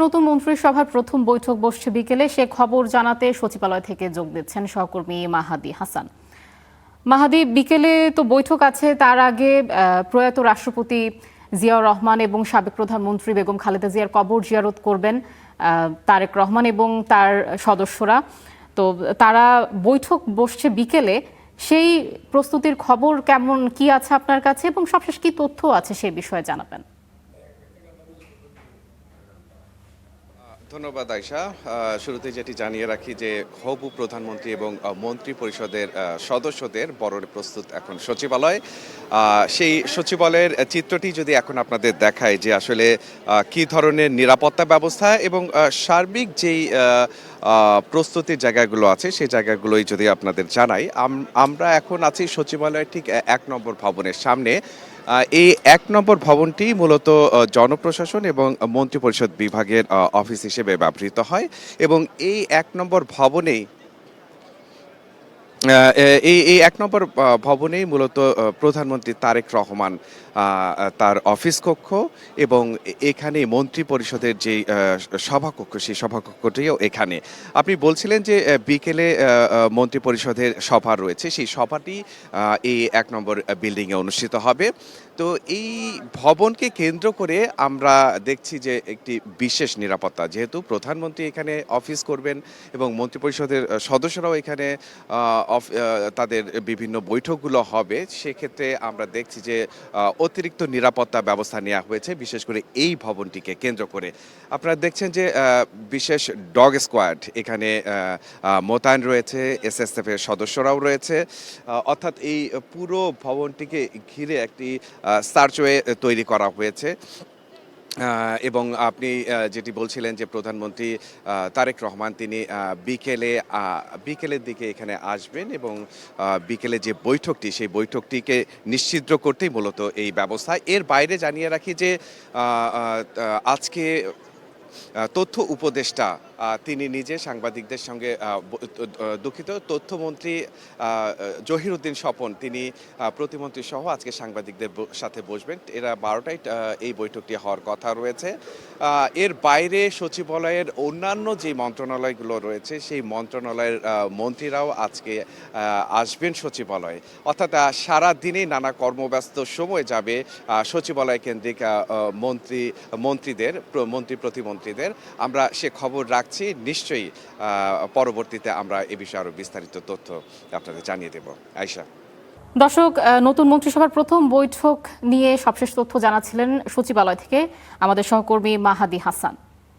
নতুন মন্ত্রিসভার প্রথম বৈঠক বসছে বিকেলে। সে খবর জানাতে সচিবালয় থেকে যোগ দিচ্ছেন সহকর্মী মাহাদি হাসান। মাহাদি, বিকেলে তো বৈঠক আছে, তার আগে প্রয়াত রাষ্ট্রপতি জিয়াউর রহমান এবং সাবেক প্রধানমন্ত্রী বেগম খালেদা জিয়ার কবর জিয়ারত করবেন তারেক রহমান এবং তার সদস্যরা। তো তারা বৈঠক বসছে বিকেলে, সেই প্রস্তুতির খবর কেমন, কি আছে আপনার কাছে এবং সবশেষ কি তথ্য আছে সেই বিষয়ে জানাবেন। ধন্যবাদ আয়শা। শুরুতে যেটি জানিয়ে রাখি যে হবু প্রধানমন্ত্রী এবং মন্ত্রী পরিষদের সদস্যদের বরণে প্রস্তুত এখন সচিবালয়। সেই সচিবালয়ের চিত্রটি যদি এখন আপনাদের দেখায় যে আসলে কি ধরনের নিরাপত্তা ব্যবস্থা এবং সার্বিক যেই প্রস্তুতির জায়গাগুলো আছে সেই জায়গাগুলোই যদি আপনাদের জানাই, আমরা এখন আছি সচিবালয়ের ঠিক ১ নম্বর ভবনের সামনে। এই ১ নম্বর ভবনটি মূলত জনপ্রশাসন এবং মন্ত্রিপরিষদ বিভাগের অফিস হিসেবে ব্যবহৃত হয় এবং এই ১ নম্বর ভবনেই এই ১ নম্বর ভবনেই মূলত প্রধানমন্ত্রী তারেক রহমান তার অফিস কক্ষ এবং এখানে মন্ত্রী পরিষদের যে সভাকক্ষ, সেই সভাকক্ষটিও এখানে। আপনি বলছিলেন যে বিকেলে মন্ত্রী পরিষদের সভা রয়েছে, সেই সভাটি এই ১ নম্বর বিল্ডিংয়ে অনুষ্ঠিত হবে। তো এই ভবনকে কেন্দ্র করে আমরা দেখছি যে একটি বিশেষ নিরাপত্তা, যেহেতু প্রধানমন্ত্রী এখানে অফিস করবেন এবং মন্ত্রিপরিষদের সদস্যরাও এখানে তাদের বিভিন্ন বৈঠকগুলো হবে, সেক্ষেত্রে আমরা দেখছি যে অতিরিক্ত নিরাপত্তা ব্যবস্থা নেওয়া হয়েছে, বিশেষ করে এই ভবনটিকে কেন্দ্র করে। আপনারা দেখছেন যে বিশেষ ডগ স্কোয়াড এখানে মোতায়েন রয়েছে, এসএসএফ এর সদস্যরাও রয়েছে। অর্থাৎ এই পুরো ভবনটিকে ঘিরে একটি সার্চওয়ে তৈরি করা হয়েছে। এবং আপনি যেটি বলছিলেন যে প্রধানমন্ত্রী তারেক রহমান তিনি বিকেলের দিকে এখানে আসবেন এবং বিকেলে যে বৈঠকটি, সেই বৈঠকটিকে নিশ্চিদ্র করতেই মূলত এই ব্যবস্থা। এর বাইরে জানিয়ে রাখি যে আজকে তথ্য উপদেষ্টা তিনি নিজে সাংবাদিকদের সঙ্গে দুঃখিত, তথ্যমন্ত্রী জহিরুদ্দিন স্বপন তিনি প্রতিমন্ত্রী সহ আজকে সাংবাদিকদের সাথে বসবেন। এরা ১২টায় এই বৈঠকটি হওয়ার কথা রয়েছে। এর বাইরে সচিবালয়ের অন্যান্য যে মন্ত্রণালয়গুলো রয়েছে, সেই মন্ত্রণালয়ের মন্ত্রীরাও আজকে আসবেন সচিবালয়ে। অর্থাৎ সারা দিনেই নানা কর্মব্যস্ত সময় যাবে সচিবালয় কেন্দ্রিক মন্ত্রী প্রতিমন্ত্রীদের। আমরা সে খবর রাখছি, নিশ্চয়ই পরবর্তীতে আমরা এ বিষয়ে আরো বিস্তারিত তথ্য আপনাদের জানিয়ে দেব। আয়শা। দর্শক, নতুন মন্ত্রিসভার প্রথম বৈঠক নিয়ে সবশেষ তথ্য জানাচ্ছিলেন সচিবালয় থেকে আমাদের সহকর্মী মাহাদি হাসান।